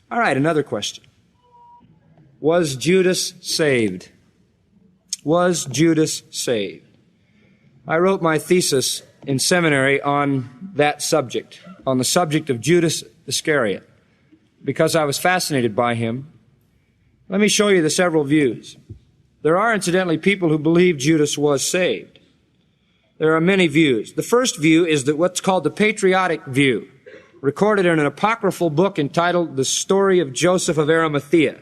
All right, another question. Was Judas saved? Was Judas saved? I wrote my thesis in seminary on that subject, on the subject of Judas Iscariot, because I was fascinated by him. Let me show you the several views. There are, incidentally, people who believe Judas was saved. There are many views. The first view is what's called the patriotic view, recorded in an apocryphal book entitled The Story of Joseph of Arimathea.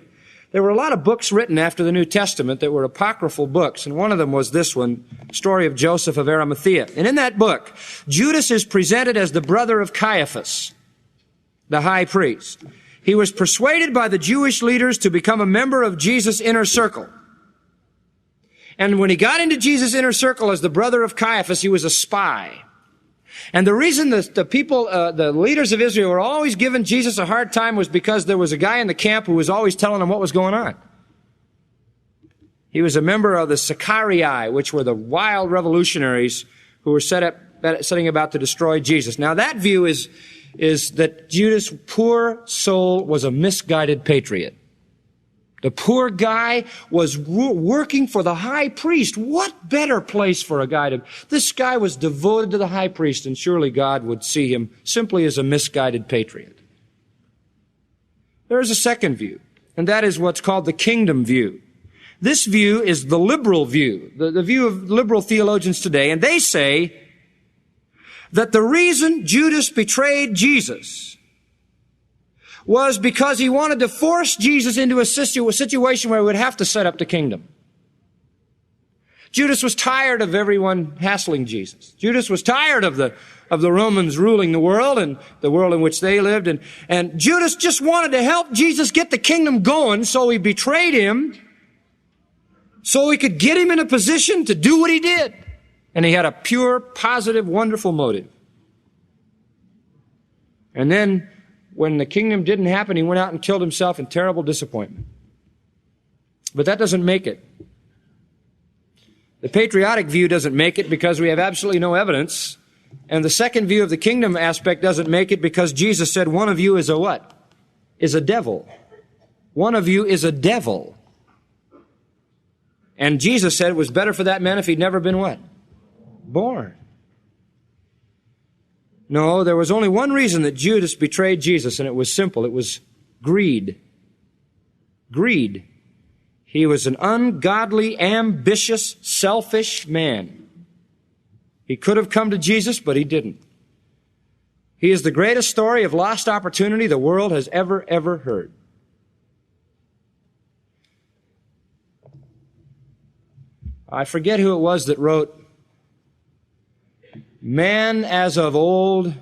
There were a lot of books written after the New Testament that were apocryphal books, and one of them was this one, Story of Joseph of Arimathea. And in that book, Judas is presented as the brother of Caiaphas, the high priest. He was persuaded by the Jewish leaders to become a member of Jesus' inner circle. And when he got into Jesus' inner circle as the brother of Caiaphas, he was a spy. And the reason the leaders of Israel were always giving Jesus a hard time was because there was a guy in the camp who was always telling them what was going on. He was a member of the Sicarii, which were the wild revolutionaries who were setting about to destroy Jesus. Now that view is that Judas' poor soul was a misguided patriot. The poor guy was working for the high priest. What better place for a guy to... This guy was devoted to the high priest, and surely God would see him simply as a misguided patriot. There is a second view, and that is what's called the kingdom view. This view is the liberal view, the view of liberal theologians today, and they say that the reason Judas betrayed Jesus was because he wanted to force Jesus into a situation where he would have to set up the kingdom. Judas was tired of everyone hassling Jesus. Judas was tired of the Romans ruling the world and the world in which they lived. And Judas just wanted to help Jesus get the kingdom going, so he betrayed him so he could get him in a position to do what he did. And he had a pure, positive, wonderful motive. And then when the kingdom didn't happen, he went out and killed himself in terrible disappointment. But that doesn't make it. The patriotic view doesn't make it because we have absolutely no evidence. And the second view of the kingdom aspect doesn't make it because Jesus said one of you is a what? Is a devil. One of you is a devil. And Jesus said it was better for that man if he'd never been what? Born. No, there was only one reason that Judas betrayed Jesus, and it was simple. It was greed. Greed. He was an ungodly, ambitious, selfish man. He could have come to Jesus, but he didn't. He is the greatest story of lost opportunity the world has ever heard. I forget who it was that wrote, "Man as of old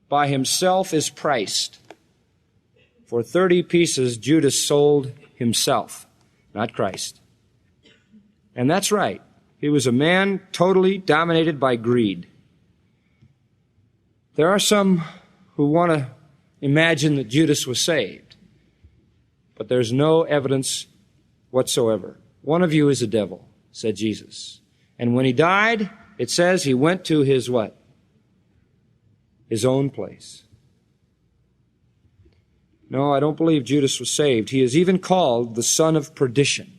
by himself is priced. For 30 pieces Judas sold himself, not Christ." And that's right. He was a man totally dominated by greed. There are some who want to imagine that Judas was saved, but there's no evidence whatsoever. One of you is a devil, said Jesus. And when he died, it says he went to his what? His own place. No, I don't believe Judas was saved. He is even called the son of perdition.